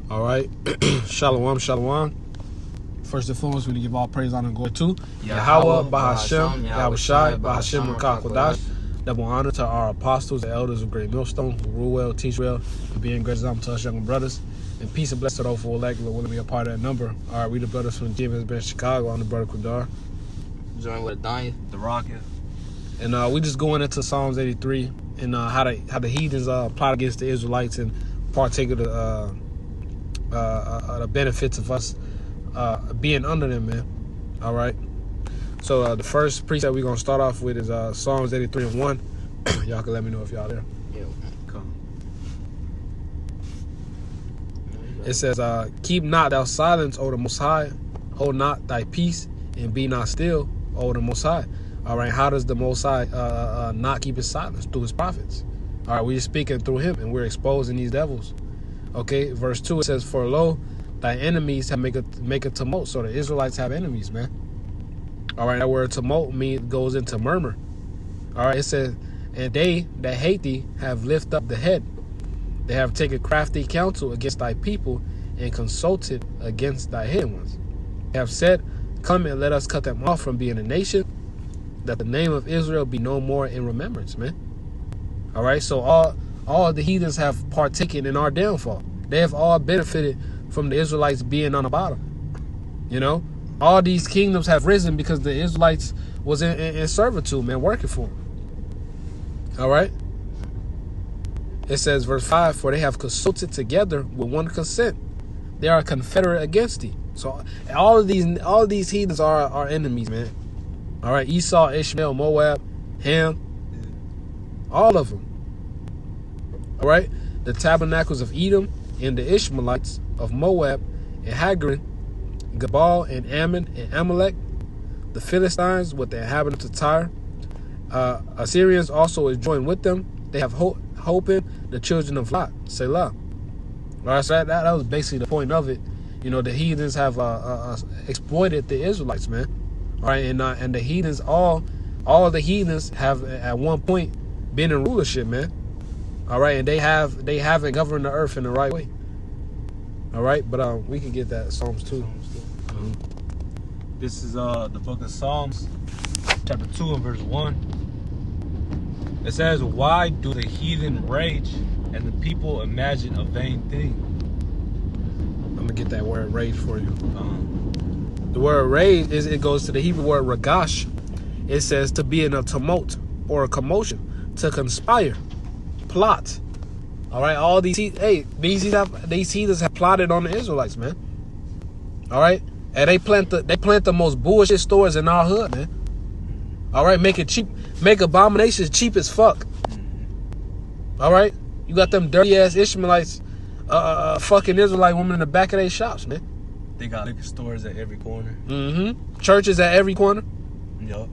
All right. Shalom, shalom. First and foremost, we give all praise, honor, and glory to Yahweh, Bahashem, Yahushai, Bahashem, Rakah Kodash. Double honor to our apostles and elders of Great Millstone, who rule well, teach well, and being great example to us younger brothers. And peace and blessing to all for elect, Lord, willing to be a part of that number. All right, we the brothers from Heathens, been in Chicago. I'm the brother Kudar. Joined with Adanya, the Rocket. And we just going into Psalms 83 and how the heathens plot against the Israelites and partake of the benefits of us being under them, man. All right. So the first precept we're gonna start off with is Psalms 83 and 1. Y'all can let me know if y'all there. Yeah, come. It says, "Keep not thou silence, O the Most High. Hold not thy peace, and be not still, O the Most High." All right. How does the Most High not keep his silence? Through his prophets. All right. We're speaking through him, and we're exposing these devils. Okay. Verse 2, it says, "For lo, thy enemies have make a tumult." So the Israelites have enemies, man. All right, that word tumult goes into murmur. All right, it says, "And they that hate thee have lifted up the head. They have taken crafty counsel against thy people and consulted against thy hidden ones. They have said, Come and let us cut them off from being a nation, that the name of Israel be no more in remembrance," man. All right, so all the heathens have partaken in our downfall. They have all benefited from the Israelites being on the bottom. You know, all these kingdoms have risen because the Israelites was in servitude, man, working for them. All right. It says, verse 5, "For they have consulted together with one consent. They are confederate against thee." So all of these heathens are our enemies, man. All right. Esau, Ishmael, Moab, Ham, all of them. All right. The tabernacles of Edom and the Ishmaelites of Moab and Hagrin, Gabal and Ammon and Amalek, the Philistines with the inhabitants of Tyre. Assyrians also is joined with them. They have hope in the children of Lot, Selah. All right, so that was basically the point of it. You know, the heathens have exploited the Israelites, man. All right, and the heathens, all the heathens have at one point been in rulership, man. All right, and they haven't governed the earth in the right way. All right, but we can get that Psalms 2. This is the book of Psalms, chapter 2 and verse 1. It says, "Why do the heathen rage and the people imagine a vain thing?" I'm gonna get that word rage for you. The word rage it goes to the Hebrew word ragash. It says to be in a tumult or a commotion, to conspire, plot. All right, all these heathens have plotted on the Israelites, man. All right, and they plant the most bullshit stores in our hood, man. All right, make abominations cheap as fuck. All right, you got them dirty ass Ishmaelites, fucking Israelite women in the back of their shops, man. They got liquor stores at every corner. Churches at every corner. Yup.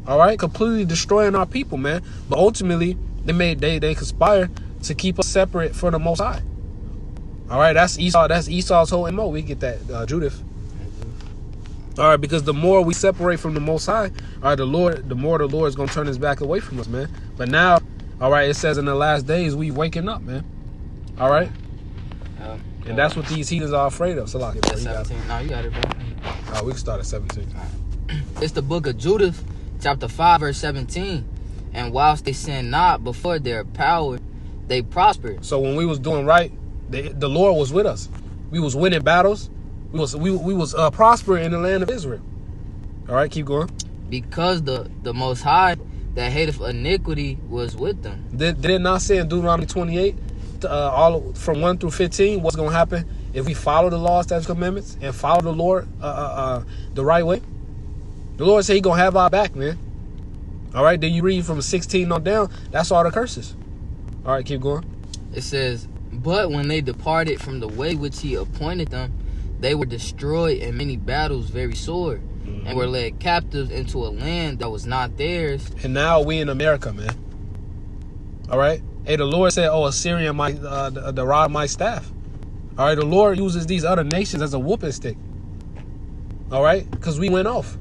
All right, completely destroying our people, man. But ultimately, they conspire to keep us separate from the Most High. All right, that's Esau. That's Esau's whole MO. We get that, Judith. All right, because the more we separate from the Most High, all right, the more the Lord is gonna turn his back away from us, man. But now, all right, it says in the last days we waking up, man. All right, and that's what these heathens are afraid of. So, like, bro, 17. No, you got it, bro. We can start at 17. It's the book of Judith, chapter 5, verse 17. "And whilst they sinned not before their power, they prospered." So when we was doing right, the Lord was with us. We was winning battles. We was prospering in the land of Israel. All right, keep going. "Because the Most High that hateth iniquity was with them." Did it not say in Deuteronomy 28, all from 1 through 15, what's gonna happen if we follow the laws, statutes, commandments, and follow the Lord the right way? The Lord said He gonna have our back, man. All right, then you read from 16 on down. That's all the curses. All right, keep going. It says, "But when they departed from the way which He appointed them, they were destroyed in many battles very sore, and were led captives into a land that was not theirs." And now we in America, man. All right. Hey, the Lord said, "Oh, Assyria, the rod of my staff." All right, the Lord uses these other nations as a whooping stick. All right, because we went off.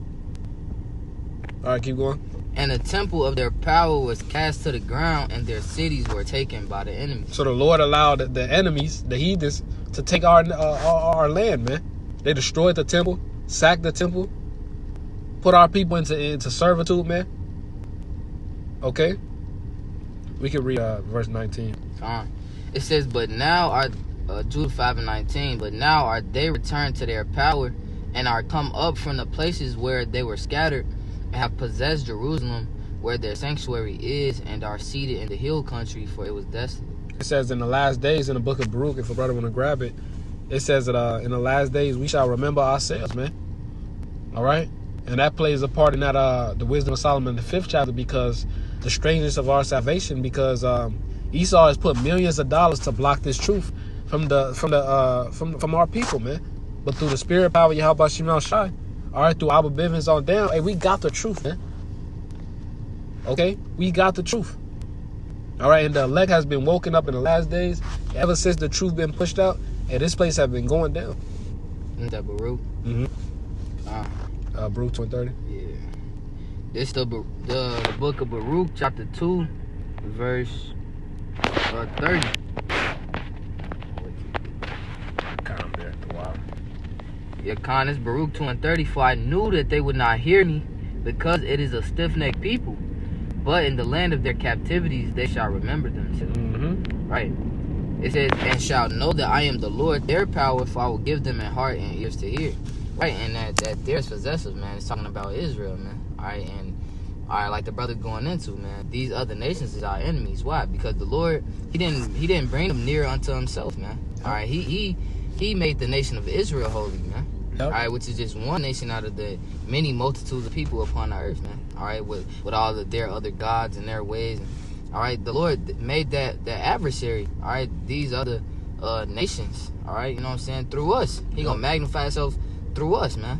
All right, keep going. And the temple of their power was cast to the ground, and their cities were taken by the enemy. So the Lord allowed the enemies, the heathens, to take our land, man. They destroyed the temple, sacked the temple, put our people into servitude, man. Okay? We can read verse 19. It says, but now are, Jude 5:19, but now are they returned to their power, and are come up from the places where they were scattered, and have possessed Jerusalem, where their sanctuary is, and are seated in the hill country, for it was desolate. It says in the last days in the book of Baruch, if a brother want to grab it, it says that in the last days we shall remember ourselves, man. All right? And that plays a part in that the wisdom of Solomon, the 5th chapter, because the strangeness of our salvation, because Esau has put millions of dollars to block this truth from our people, man. But through the spirit power, Yahweh Shemel Shai, all right, through Abba Bivens on down, hey, we got the truth, man. Okay? We got the truth. All right, and the elect has been woken up in the last days. Ever since the truth been pushed out, and this place have been going down. Isn't that Baruch? Mm-hmm. Baruch 20:30. Yeah. This the book of Baruch, chapter 2, verse 30. Calm there at the while. Yeah, Khan, it's Baruch 2:30. For I knew that they would not hear me, because it is a stiff-necked people. But in the land of their captivities they shall remember themselves. Mm-hmm. Right. It says, and shall know that I am the Lord, their power, for I will give them a heart and ears to hear. Right, and that there's possessive, man. It's talking about Israel, man. All right, and like the brother going into, man, these other nations is our enemies. Why? Because the Lord, he didn't bring them near unto himself, man. All right, he made the nation of Israel holy, man. Yep. All right, which is just one nation out of the many multitudes of people upon the earth, man. All right, with all of their other gods and their ways. All right, the Lord made that adversary. All right, these other nations. All right, you know what I'm saying? Through us, he gonna magnify himself through us, man.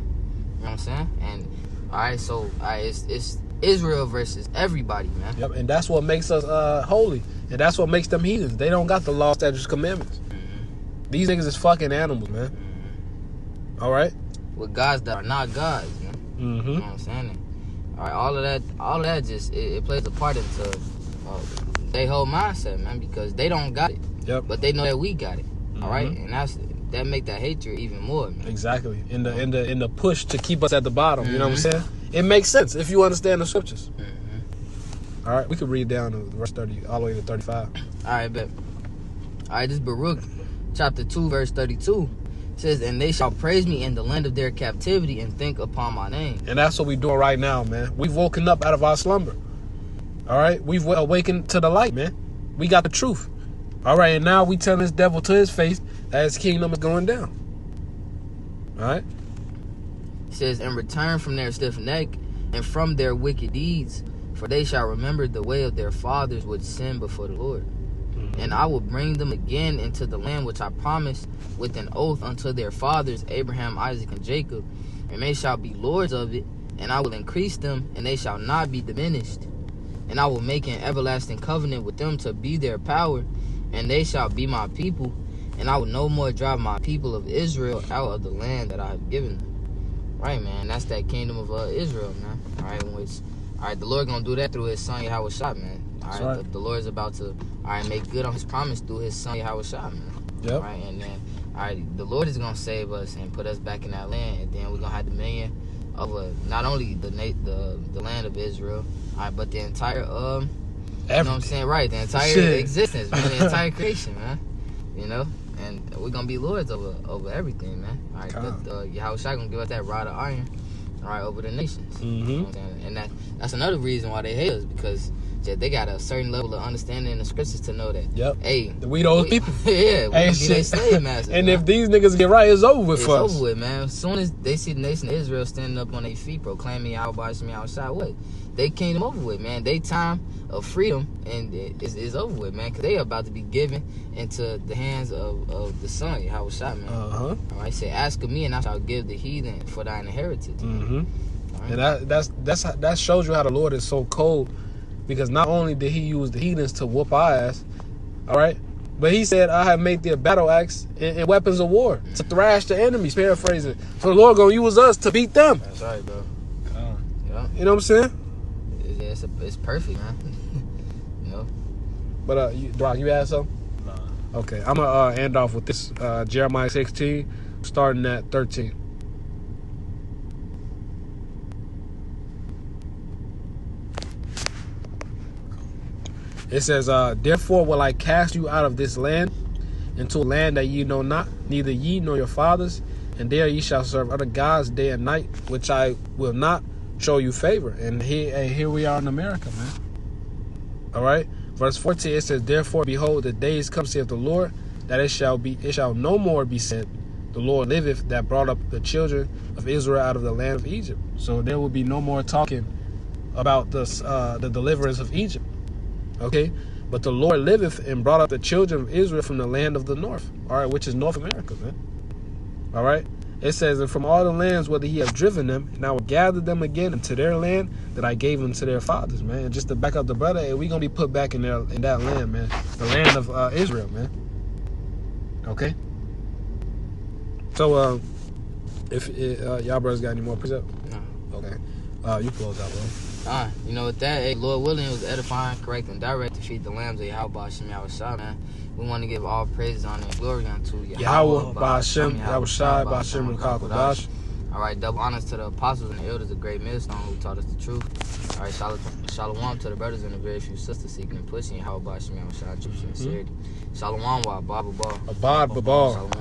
You know what I'm saying? And all right, so it's Israel versus everybody, man. Yep, and that's what makes us holy, and that's what makes them heathens. They don't got the law, statutes, commandments. Mm-hmm. These niggas is fucking animals, man. Mm-hmm. All right, with gods that are not gods, man. Mm-hmm. You know what I'm saying? All right, all of that just it plays a part into their whole mindset, man, because they don't got it. Yep. But they know that we got it. Mm-hmm. All right, and that make that hatred even more, man. Exactly. In the push to keep us at the bottom. Mm-hmm. You know what I'm saying? It makes sense if you understand the scriptures. Mm-hmm. All right, we could read down to verse 30 all the way to 35. All right, bet. All right, this is Baruch chapter 2, verse 32. It says, and they shall praise me in the land of their captivity and think upon my name. And that's what we're doing right now, man. We've woken up out of our slumber. All right, we've awakened to the light, man. We got the truth. All right, and now we tell this devil to his face that his kingdom is going down. All right. It says, and return from their stiff neck and from their wicked deeds, for they shall remember the way of their fathers which sinned before the Lord. Mm-hmm. And I will bring them again into the land which I promised with an oath unto their fathers, Abraham, Isaac, and Jacob, and they shall be lords of it, and I will increase them, and they shall not be diminished. And I will make an everlasting covenant with them to be their power, and they shall be my people, and I will no more drive my people of Israel out of the land that I have given them. Right, man. That's that kingdom of Israel, man. All right, the Lord gonna do that through his son Yahweh Shah, man. All right, the Lord is about to make good on his promise through his son Yahweh Shah, man. Yep. All right, and then the Lord is gonna save us and put us back in that land, and then we're gonna have dominion over not only the land of Israel, all right, but the entire you know what I'm saying, right? The entire existence, man, the entire creation, man. You know, and we're gonna be lords over everything, man. All right, Yahweh Shai gonna give us that rod of iron, all right, over the nations. Mm-hmm. You know what I'm saying? And that's another reason why they hate us, because they got a certain level of understanding in the scriptures to know that. Yep. Hey, we those people. Yeah, we gonna be their slave masters. And man, if these niggas get right, it's over with for us. It's over with, man. As soon as they see the nation of Israel standing up on their feet, proclaiming Yahweh Shem Yahushua, what? They kingdom over with, man. They time of freedom and is over with, man, because they are about to be given into the hands of the Son, Yahushua, man. Uh-huh. All right, say, ask of me, and I shall give the heathen for thine inheritance. Mm-hmm. Right? And that shows you how the Lord is so cold, because not only did he use the heathens to whoop our ass, all right, but he said, I have made their battle axe and weapons of war to thrash the enemies, paraphrasing. So the Lord gonna use us to beat them. That's right, bro. Yeah. You know what I'm saying? Yeah, it's perfect, man. You know. But Brock, you had something? Nah. Okay, I'm gonna end off with this Jeremiah 16, starting at 13. It says, "Therefore will I cast you out of this land into a land that ye know not, neither ye nor your fathers, and there ye shall serve other gods day and night, which I will not show you favor." And here we are in America, man. All right. Verse 14, it says, "Therefore, behold, the days come, saith the Lord, that it shall no more be said, the Lord liveth, that brought up the children of Israel out of the land of Egypt." So there will be no more talking about the deliverance of Egypt. Okay, but the Lord liveth and brought up the children of Israel from the land of the north, all right, which is North America, man. All right, it says, "And from all the lands whither he hath driven them, and I will gather them again into their land that I gave them to their fathers," man. And just to back up the brother, hey, we gonna be put back in that land, man, the land of Israel, man. Okay. So, if y'all brothers got any more precepts? No. Okay. You close out, bro. You know, with that, hey, Lord willing, it was edifying, correct, and direct to feed the lambs of Yahweh Hashem Yahushua, man. We want to give all praises, honor, and glory unto Yahweh Hashem Yahushua Hashem Rukakodash. All right, double honors to the apostles and the elders of Great Millstone who taught us the truth. All right, shalom to the brothers and the very few sisters seeking and pushing Yahweh Hashem Yahushua, truth and sincerity. Shalom wa Abba Baba. Abad Babal. Shalom.